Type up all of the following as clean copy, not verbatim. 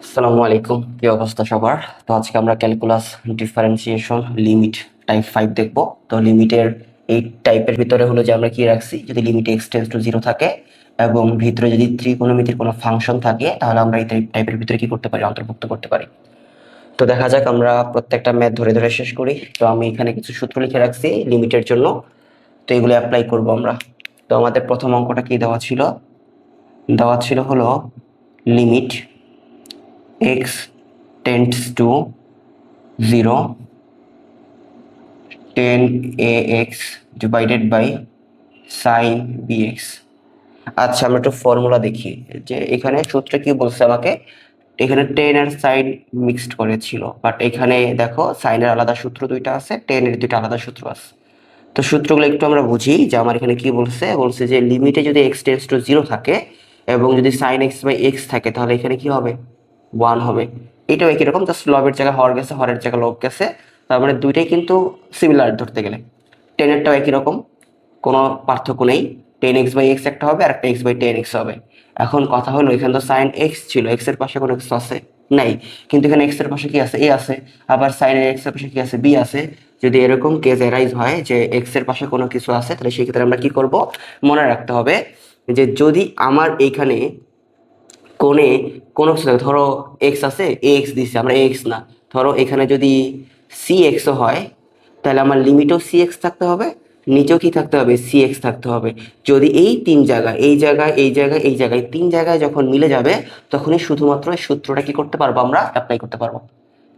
আসসালামু আলাইকুম, কি অবস্থা সবার? তো আজকে আমরা ক্যালকুলাস ডিফারেন্সিয়েশন লিমিট টাইপ 5 দেখব। তো লিমিটের এই টাইপের ভিতরে হলো যে আমরা কি রাখছি, যদি limit x tends to zero থাকে এবং ভিতরে যদি ত্রিকোণমিতির কোনো ফাংশন থাকে তাহলে আমরা এই টাইপের ভিতরে কি করতে পারি, অন্তর্ভুক্ত করতে পারি। তো দেখা যাক, আমরা প্রত্যেকটা ম্যাথ ধরে ধরে শেষ করি। তো আমি এখানে কিছু সূত্র লিখে রাখছি লিমিটের জন্য, তো এগুলো অ্যাপ্লাই করব আমরা। তো আমাদের প্রথম অঙ্কটা কি দেওয়া ছিল? দেওয়া ছিল হলো limit x tends to 0 tan ax divided by sin bx। আচ্ছা, আমরা একটু ফর্মুলা দেখি যে এখানে সূত্রে কি বলছে আমাকে। এখানে টেন আর সাইন মিক্সড করেছিল, বাট এখানে দেখো সাইনের আলাদা সূত্র দুইটা আছে, টেনের দুইটা আলাদা সূত্র আছে। তো সূত্রগুলো একটু আমরা বুঝি যে আমার এখানে কি বলছে। বলছে যে লিমিটে যদি এক্স টেন্স টু জিরো থাকে এবং যদি সাইন এক্স বাই এক্স থাকে তাহলে এখানে কি হবে, ওয়ান হবে। এটাও একই রকম, জাস্ট লবের জায়গায় হর গেছে, হরের জায়গায় লব গেছে। তার মানে দুইটাই কিন্তু সিমিলার ধরতে গেলে। টেনেরটাও একই রকম, কোনো পার্থক্য নেই। টেন এক্স বাই এক্স একটা হবে আর একটা এক্স বাই টেন এক্স হবে। এখন কথা হলো, এখানে তো সাইন এক্স ছিল, এক্স এর পাশে কোনো কিছু আছে নাই, কিন্তু এখানে এক্স এর পাশে কি আছে, এ আছে। আবার সাইন এক্স এর পাশে কি আছে, বি আছে। যদি এরকম কেস এরাইজ হয় যে এক্স এর পাশে কোনো কিছু আছে, তাহলে সেই ক্ষেত্রে আমরা কি করব, মনে রাখতে হবে যে যদি আমার এইখানে কোণে কোনো কিছু থাকে, ধরো এক্স আছে, এ এক্স দিচ্ছে, আমরা এ এক্স না, ধরো এখানে যদি সি এক্সও হয় তাহলে আমার লিমিটও সি এক্স থাকতে হবে, নিচেও কি থাকতে হবে, সি এক্স থাকতে হবে। যদি এই তিন জায়গায়, এই জায়গায়, এই জায়গায়, এই জায়গায়, তিন জায়গায় যখন মিলে যাবে তখনই শুধুমাত্র এই সূত্রটা কি করতে পারবো, আমরা অ্যাপ্লাই করতে পারবো।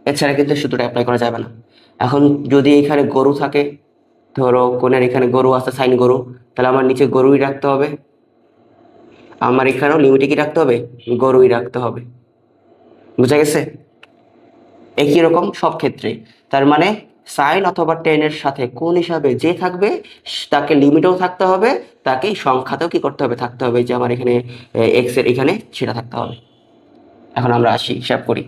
এছাড়া কিন্তু সূত্রটা অ্যাপ্লাই করা যাবে না। এখন যদি এখানে গরু থাকে, ধরো কোণের এখানে গরু আছে, সাইন গরু, তাহলে আমার নিচে গরুই রাখতে হবে। আমার এখানেও লিমিটে কি রাখতে হবে, গরুই রাখতে হবে। বুঝা গেছে? একই রকম সব ক্ষেত্রে। তার মানে সাইন অথবা টেনের সাথে কোন হিসাবে যে থাকবে তাকে লিমিটেও থাকতে হবে, তাকে সংখ্যাতেও কি করতে হবে, থাকতে হবে। যে আমার এখানে এক্স এর এখানে সেটা থাকতে হবে। এখন আমরা আসি, হিসাব করি।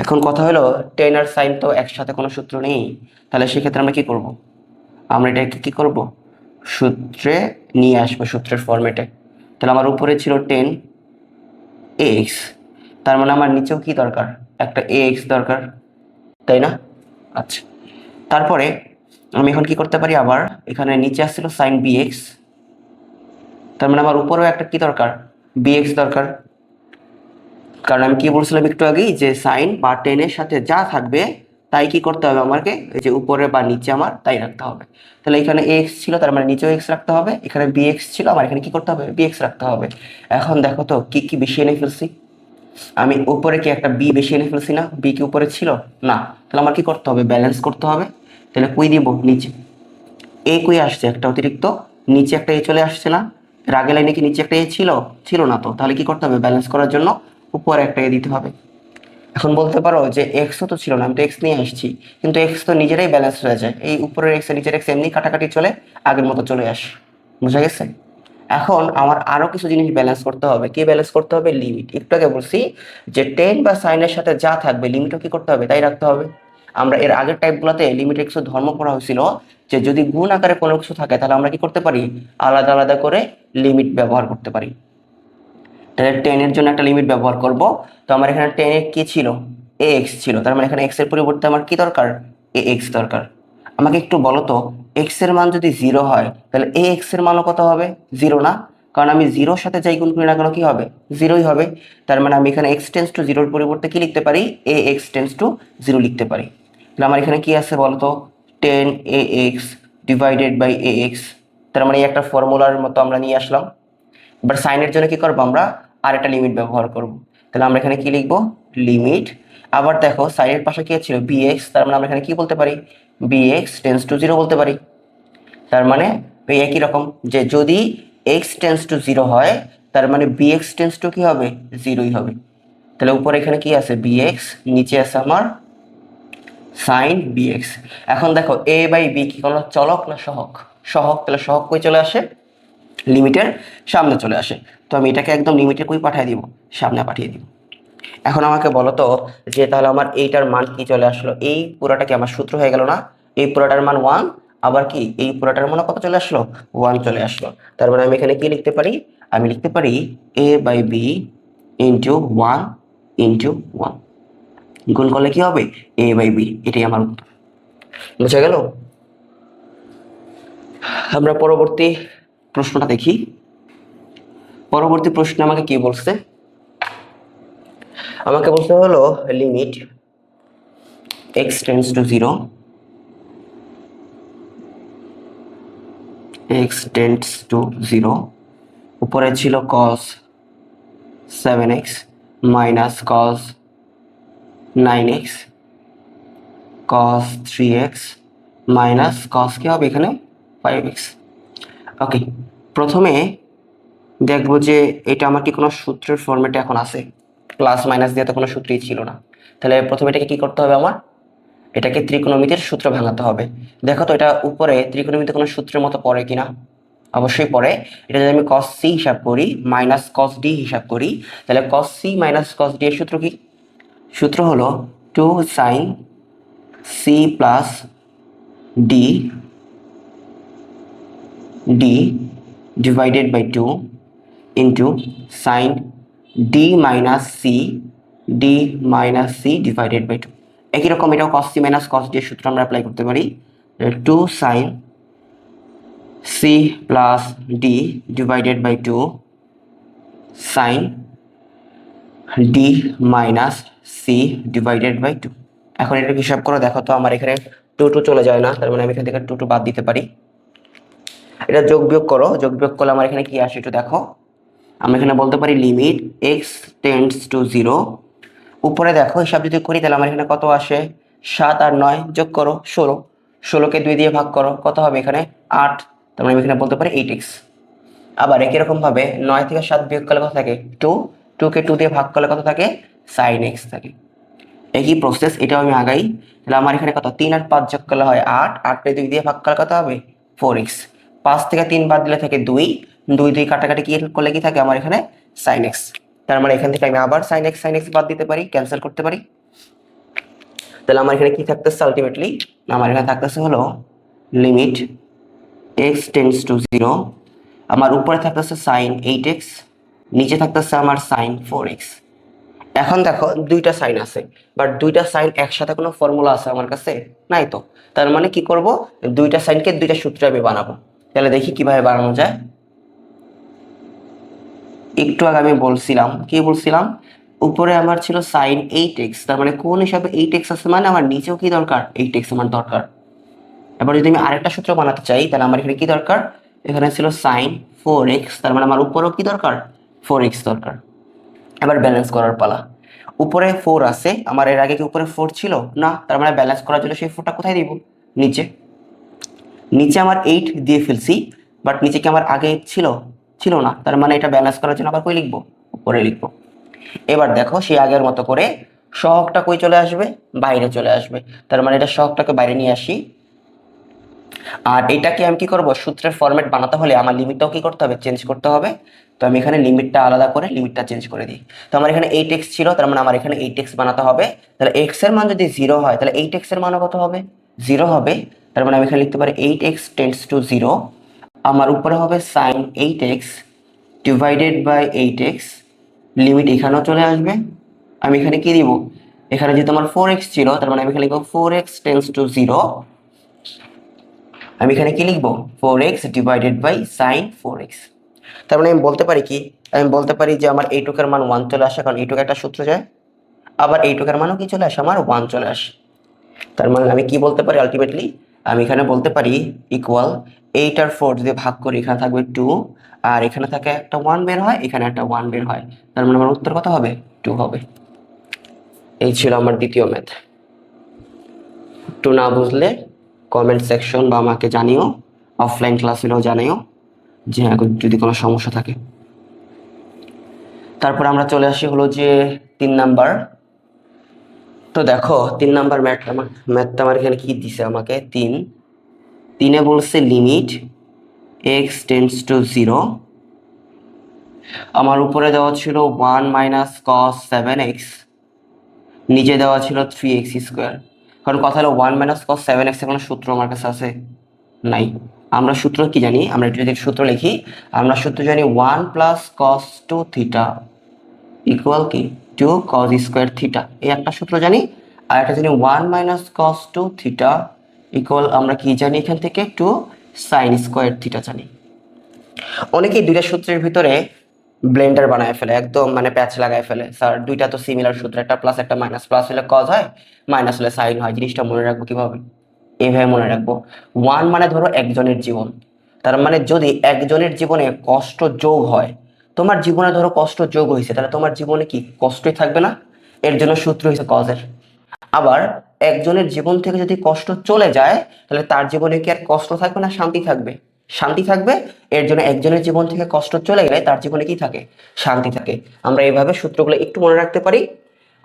এখন কথা হলো, টেন আর সাইন তো একসাথে কোনো সূত্র নেই, তাহলে সেক্ষেত্রে আমরা কি করব, আমরা এটাকে কি করব, সূত্রে নিয়ে আসবো, সূত্রের ফরম্যাটে। তাহলে আমার উপরে ছিল টেন এক্স, তার মানে আমার নিচেও কি দরকার, একটা এ এক্স দরকার, তাই না? আচ্ছা, তারপরে আমি এখন কি করতে পারি, আবার এখানে নিচে আসছিল সাইন বি এক্স, তার মানে আমার উপরেও একটা কি দরকার, বি এক্স দরকার। কারণ আমি কি বলছিলাম একটু আগেই, যে সাইন বা টেনের সাথে যা থাকবে তাই কি করতে হবে আমাকে, এই যে উপরে বা নিচে আমার তাই রাখতে হবে। তাহলে এখানে এ এক্স ছিল, তার মানে নিচেও এক্স রাখতে হবে। এখানে বি এক্স ছিল, আমার এখানে কি করতে হবে, বি এক্স রাখতে হবে। এখন দেখো তো কি কি বেশি এনে ফেলছি। আমি উপরে কি একটা বি বেশি এনে ফেলছি না, বি কি উপরে ছিল না, তাহলে আমার কি করতে হবে, ব্যালেন্স করতে হবে। তাহলে কই দিব, নিচে। এ কই আসছে, একটা অতিরিক্ত, নিচে একটা এ চলে আসছে না। এর আগে লাইনে কি নিচে একটা এ ছিল, ছিল না তো, তাহলে কি করতে হবে, ব্যালেন্স করার জন্য উপরে একটা এ দিতে হবে। এখন বলতে পারো যে এক্সও তো ছিল না, আমি তো এক্স নিয়ে আসছি, কিন্তু এক্স তো নিজেরাই ব্যালেন্স হয়ে যায়, এই উপরের এক্স নিচের এক্স এমনি কাটাকাটি চলে আগের মতো চলে আসে। বুঝা গেছে? এখন আমার আরো কিছু জিনিস ব্যালেন্স করতে হবে। কি ব্যালেন্স করতে হবে, লিমিট। একটু আগে বলছি যে টেন বা সাইনের সাথে যা থাকবে লিমিটও কি করতে হবে, তাই রাখতে হবে। আমরা এর আগের টাইপগুলোতে লিমিটের কিছু ধর্ম পড়া হয়েছিল, যে যদি গুণ আকারে কোনো কিছু থাকে তাহলে আমরা কি করতে পারি, আলাদা আলাদা করে লিমিট ব্যবহার করতে পারি। তাহলে টেন এর জন্য একটা লিমিট ব্যবহার করব। তো আমার এখানে টেন এ কি ছিল, এ এক্স ছিল, তার মানে এখানে এক্স এর পরিবর্তে আমার কি দরকার, এ এক্স দরকার। আমাকে একটু বলো তো, এক্স এর মান যদি জিরো হয় তাহলে এ এক্স এর মানও কত হবে, জিরো না? কারণ আমি জিরোর সাথে যাই গুণ করি না কেন কি হবে, জিরোই হবে। তার মানে আমি এখানে এক্স টেন্স টু জিরোর পরিবর্তে কি লিখতে পারি, A X tends to zero লিখতে পারি। তাহলে আমার এখানে কি আছে বলো তো, tan A X divided by A X. তার মানে এই একটা ফর্মুলার মতো আমরা নিয়ে আসলাম। এবার সাইনের জন্য কি করবো, আমরা আর একটা লিমিট ব্যবহার করব। তাহলে আমরা এখানে কি লিখবো, লিমিট। আবার দেখো সাইনের পাশে কি ছিল, বি এক্স, তার মানে আমরা এখানে কি বলতে পারি, B X tends to zero বলতে পারি। তার মানে এই একই রকম, যে যদি এক্স টেন্স টু জিরো হয় তার মানে বি এক্স টেন্স টু কি হবে, জিরোই হবে। তাহলে উপরে এখানে কি আছে, বি এক্স, নিচে আছে আমার সাইন বি এক্স। এখন দেখো এ বাই বি কি কোনো চলক না সহগ, সহগ। তাহলে সহগ কই চলে আসে, লিমিটের সামনে চলে আসে। তো আমি এটাকে একদম লিমিটের কই পাঠিয়ে দিব, সামনে পাঠিয়ে দিব। এখন আমাকে বলো তো, যে তাহলে আমার এইটার মান কি চলে আসলো, এই পুরাটা কি আমার সূত্র হয়ে গেল না, এই পুরাটার মান ওয়ান। আবার কি এই পুরাটার মান কত চলে আসলো, ওয়ান চলে আসলো। তার মানে আমি এখানে কি লিখতে পারি, আমি লিখতে পারি A by B into one into 1, গুণ করলে কি হবে a/b, এটাই আমার উত্তর। বুঝা গেল? আমরা পরবর্তী প্রশ্নটা দেখি। পরবর্তী প্রশ্ন আমাকে কি বলছে? আমাকে বলতে হলো limit x tends to 0, x tends to 0, উপরে ছিল cos 7x minus cos 9x cos 3x minus cos কি হবে এখানে 5x। ওকে, প্রথমে দেখবো যে এটা আমার কি কোনো সূত্রের ফরম্যাটে এখন আছে? প্লাস মাইনাস দিয়ে তো কোনো সূত্রই ছিল না। তাহলে প্রথমে এটাকে কি করতে হবে আমার? এটাকে ত্রিকোণমিতির সূত্র ভাঙাতে হবে। দেখো তো এটা উপরে ত্রিকোণমিতির কোনো সূত্রের মতো পড়ে কিনা? অবশ্যই পড়ে। এটা যদি আমি cos c হিসাব করি মাইনাস cos d হিসাব করি, তাহলে cos c মাইনাস cos d এর সূত্র কি? সূত্র হলো 2 sin c plus d divided by 2 into sin d minus c divided by 2। একই রকম এটাও cos c মাইনাস cos d এর সূত্র আমরা অ্যাপ্লাই করতে পারি। 2 sin c plus d divided by 2 sin d minus c divided by 2। এখন এটা হিসাব করে দেখো তো আমার এখানে 2 চলে যায় না, তার মানে আমি এখান থেকে 2 বাদ দিতে পারি। এটা যোগ বিয়োগ করো, যোগ বিয়োগ করলে আমার এখানে কি আসে একটু দেখো। আমরা এখানে বলতে পারি লিমিট x টেন্ডস টু 0, উপরে দেখো হিসাব যদি করি তাহলে আমার এখানে কত আসে? 7 আর 9 যোগ করো 16, 16কে 2 দিয়ে ভাগ করো, কত হবে এখানে 8, তার মানে আমি এখানে বলতে পারি 8x। আবার একই রকম ভাবে 9 থেকে 7 বিয়োগ করলে কত থাকে 2, 2কে 2 দিয়ে ভাগ করলে কত থাকে sin x থাকে। একই প্রসেস, এটাও আমি আগাই। তাহলে আমার এখানে কত 3 আর 5 যোগ করলে হয় 8, 8কে 2 দিয়ে ভাগ করলে কত হবে 4x, 5 থেকে 3 বাদ দিলে থাকে 2, 2 কাটাকাটি কি করলে কি থাকে আমার এখানে sin x। তার মানে এখান থেকে আমি আবার sin x বাদ দিতে পারি, ক্যান্সেল করতে পারি। তাহলে আমার এখানে কি থাকতেছে আলটিমেটলি? আমার এখানে থাকতেছে হলো লিমিট x টেন্ডস টু 0, আমার উপরে থাকতেছে sin 8x, নিচে থাকতেছে আমার sin 4x। এখন দেখো দুইটা সাইন আছে, বাট দুইটা সাইন একসাথে কোনো ফর্মুলা আছে আমার কাছে নাই তো। তার মানে কি করব, দুইটা সাইনকে দুইটা সূত্রে আমি বানাবো। তাহলে দেখি কিভাবে বানানো যায়। একটু আগে আমি বলছিলাম, কি বলছিলাম, উপরে আমার ছিল sin 8x, তার মানে কোন হিসাবে 8x আছে, মানে আমার নিচেও কি দরকার 8x আমার দরকার। এবার যদি আমি আরেকটা সূত্র বানাতে চাই তাহলে আমার এখানে কি দরকার, এখানে ছিল sin 4x, তার মানে আমার উপরেও কি দরকার 4x দরকার। এবার ব্যালেন্স করার পালা। উপরে 4 আছে, আমার এর আগে কি উপরে 4 ছিল না, তার মানে ব্যালেন্স করার জন্য সেই 4টা কোথায় দিব, নিচে। নিচে আমার 8 দিয়ে ফেলছি, বাট নিচে কি আমার আগে 8 ছিল, ছিল না, তার মানে এটা ব্যালেন্স করার জন্য আবার কই লিখবো, উপরে লিখবো। এবার দেখো সেই আগের মতো করে সহগটা কই চলে আসবে, বাইরে চলে আসবে, তার মানে এটা সহগটাকে বাইরে নিয়ে আসি। আর এটাকে আমি কি করব, সূত্রের ফরম্যাট বানাতে হলে আমার লিমিটটাও কি করতে হবে, চেঞ্জ করতে হবে। তো আমি এখানে লিমিটটা আলাদা করে লিমিটটা চেঞ্জ করে দিই। তো আমার এখানে 8x ছিল, তার মানে আমার এখানে 8x বানাতে হবে। তাহলে x এর মান যদি 0 হয় তাহলে 8x এর মানও কত হবে, 0 হবে। তার মানে আমি এখানে লিখতে পারি 8x টেন্ডস টু 0, আমার উপরে হবে sin 8x divided by 8x, limit এখানেও চলে আসবে। আমি এখানে কি দিব, এখানে যেহেতু আমার 4x ছিল, তার মানে আমি এখানে লিখবো 4x টেন্ডস টু 0, আমি এখানে কি লিখবো 4x divided by sin 4x। তার মানে আমি বলতে পারি কি, আমি বলতে পারি যে আমার এইটুকের মান 1 চলে আসে, কারণ এইটুক একটা সূত্র যায়, আবার এইটুকের মানও কি চলে আসে আমার 1 চলে আসে। তার মানে আমি কি বলতে পারি আলটিমেটলি, আমি এখানে বলতে পারি ইকুয়াল 8 আর 4 যদি ভাগ করি এখানে থাকবে 2, আর এখানে থাকে একটা 1 বের হয়, এখানে একটা 1 বের হয়, তার মানে আমার উত্তর কত হবে 2 হবে। এই ছিল আমার দ্বিতীয় ম্যাথ। একটু না বুঝলে কমেন্ট সেকশন বা আমাকে জানিও, অফলাইন ক্লাস হলেও জানিও যে যদি কোনো সমস্যা থাকে। তারপর আমরা চলে আসি হলো যে 3 নাম্বার। তো দেখো 3 নাম্বার ম্যাথটা আমার এখানে কি দিছে আমাকে, 3 বলছে লিমিট x টেন্ডস টু 0, আমার উপরে দেওয়া ছিল 1 মাইনাস cos 7x, নিচে দেওয়া ছিল 3x স্কোয়ার। কারণ কথা হলো 1 মাইনাস cos 7x এর কোনো সূত্র আমার কাছে আছে নাই। আমরা সূত্র কি জানি, আমরা একটু যদি সূত্র লিখি, আমরা সূত্র জানি 1 প্লাস cos 2 থিটা ইকুয়াল কি টু কজ স্কোয়ার থিটা, এই একটা সূত্র জানি। আর একটা জানি 1 minus cos two theta equal আমরা কি জানি এখান থেকে টু সাইন স্কোয়ার থিটা জানি। অনেকেই দুইটা সূত্রের ভিতরে ব্লেন্ডার বানায় ফেলে, একদম মানে প্যাচ লাগায় ফেলে, স্যার দুইটা তো সিমিলার সূত্র, একটা প্লাস একটা মাইনাস, প্লাস হলে কজ হয়, মাইনাস হলে সাইন হয়। জিনিসটা মনে রাখবো কিভাবে? এইভাবে মনে রাখবো, ওয়ান মানে ধরো একজনের জীবন, তার মানে যদি একজনের জীবনে কষ্ট যোগ হয়, তোমার জীবনে ধরো কষ্ট যোগ হয়েছে, তাহলে তোমার জীবনে কি কষ্টই থাকবে না? এর জন্য সূত্র হয়েছে কজের। আবার একজনের জীবন থেকে যদি কষ্ট চলে যায়, তাহলে তার জীবনে কি আর কষ্ট থাকবে না শান্তি থাকবে? শান্তি থাকবে। এর জন্য একজনের জীবন থেকে কষ্ট চলে গেলে তার জীবনে কি থাকে? শান্তি থাকে। আমরা এইভাবে সূত্রগুলো একটু মনে রাখতে পারি।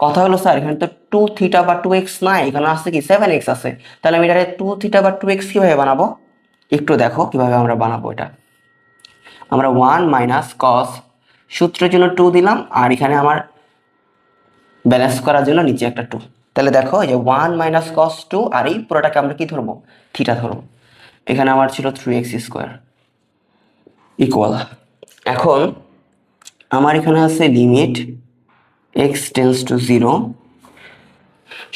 কথা হলো স্যার এখানে তো টু থিটা বা টু এক্স নাই, এখানে আসছে কি 7x আছে, তাহলে আমি এটাকে টু থিটা বা টু এক্স কিভাবে বানাবো? একটু দেখো কিভাবে আমরা বানাবো এটা। আমরা 1 মাইনাস কস, সূত্রের জন্য 2 দিলাম, আর এখানে আমার ব্যালেন্স করার জন্য নিচে একটা 2। তাহলে দেখো এই যে 1 মাইনাস কস 2, আর এই পুরোটাকে আমরা কি ধরবো? থিটা ধরবো। এখানে আমার ছিল 3x স্কোয়ার ইকুয়াল, এখন আমার এখানে আছে লিমিট x টেন্স টু 0।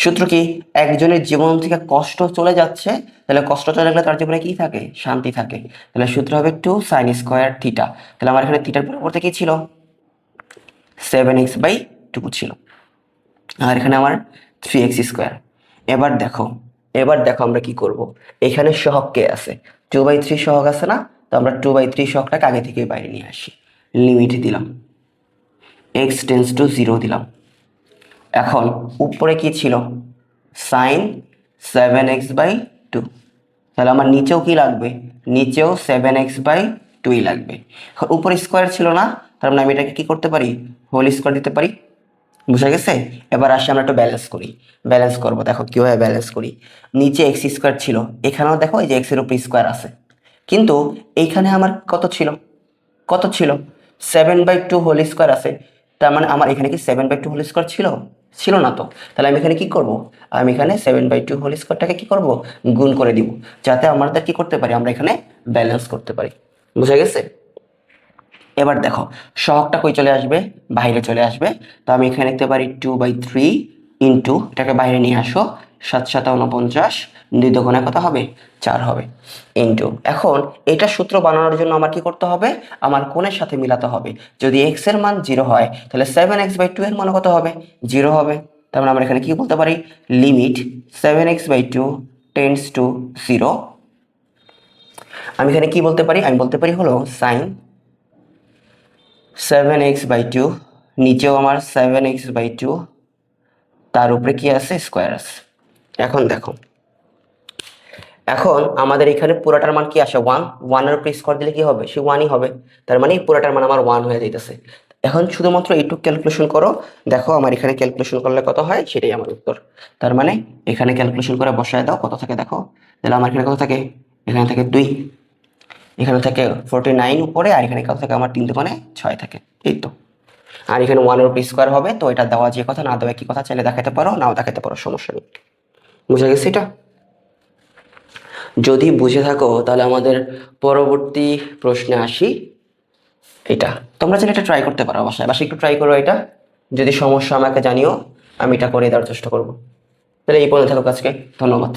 সূত্র কি? একজনের জীবন থেকে কষ্ট চলে যাচ্ছে, তাহলে কষ্ট চলে গেলে তার জীবনে কি থাকে? শান্তি থাকে। তাহলে সূত্র হবে 2 সাইন স্কোয়ার থিটা। তাহলে আমার এখানে থিটার পরিবর্তে কি ছিল? 7x/2 ছিল, আর এখানে আমার 3x স্কোয়ার। এবার দেখো, এবার দেখো আমরা কি করব। এখানে সহগ কে আছে? 2/3 সহগ আছে না? তো আমরা 2/3 সহগটাকে আগে থেকে বাইরে নিয়ে আসি। লিমিট দিলাম, x টেন্স টু 0 দিলাম। এখন উপরে কি ছিল? Sign 7x/2। তাহলে আমার নিচেও কি লাগবে? নিচেও 7x/2 লাগবে। উপরে স্কোয়ার ছিল না, তার মানে আমি এটাকে কি করতে পারি? হোল স্কোয়ার দিতে পারি। বুঝা গেছে? এবার আসি আমরা একটু ব্যালেন্স করি। ব্যালেন্স করবো, দেখো কিভাবে ব্যালেন্স করি। নিচে এক্স স্কোয়ার ছিল, এখানেও দেখো এই যে এক্স এর উপর স্কোয়ার আছে, কিন্তু এইখানে আমার কত ছিল? কত ছিল? 7/2 হোল স্কোয়ার আছে। তার মানে আমার এখানে কি 7/2 হোল স্কোয়ার ছিল? ছিল না তো। তাহলে আমি এখানে কি করব? আমি এখানে 7/2 হোল স্কোয়ারটাকে কি করব? গুণ করে দিব, যাতে আমাদের কি করতে পারি? আমরা এখানে ব্যালেন্স করতে পারি। বুঝা গেছে? এবার দেখো সহগটা কই চলে আসবে? বাইরে চলে আসবে। তো আমি এখানে লিখতে পারি 2/3 ইন্টু, এটাকে বাইরে নিয়ে আসো, 7×7 = 49, 2 দোকানে কত হবে? 4 হবে, ইন্টু। এখন এটা সূত্র বানানোর জন্য আমার কি করতে হবে? আমার কোণের সাথে মিলাতে হবে। যদি x এর মান 0 হয়, তাহলে 7x/2 এর মান কত হবে? 0 হবে। তার মানে আমরা এখানে কি বলতে পারি? Limit 7x/2 tends to 0। আমি এখানে কি বলতে পারি? আমি বলতে পারি হলো সাইন 7x/2, নিচেও আমার 7x/2, তার উপরে কি আছে? স্কোয়ার আছে। এখন দেখো, এখন আমাদের এখানে পুরোটার মান কি আসে? 1। 1 এর উপরে স্কোয়ার দিলে কি হবে? সে 1ই হবে। তার মানে পুরোটার মান আমার 1 হয়ে যাইতেছে। এখন শুধুমাত্র এইটুকু ক্যালকুলেশন করো, দেখো আমার এখানে ক্যালকুলেশন করলে কত হয়, সেটাই আমার উত্তর। তার মানে এখানে ক্যালকুলেশন করে বসায় দাও, কত থাকে দেখো। তাহলে আমার এখানে কত থাকে? এখানে থাকে 2, এখানে থাকে 49 উপরে, আর এখানে কত থাকে? আমার 3 দোকানে 6 থাকে। এই তো। আর এখানে 1 এর উপর স্কোয়ার হবে, তো এটা দেওয়া যে কথা, না দেওয়া কি কথা, চাইলে দেখাতে পারো, নাও দেখাতে পারো, সমস্যা নেই। বুঝা গেছে এটা? যদি বুঝে থাকো তাহলে আমাদের পরবর্তী প্রশ্নে আসি। এটা তোমরা চাইলে এটা ট্রাই করতে পারো, বাসায় একটু ট্রাই করো এটা। যদি সমস্যা আমাকে জানিও, আমি এটা করে দেওয়ার চেষ্টা করবো। তাহলে এই পর্যন্ত থাকো আজকে, ধন্যবাদ।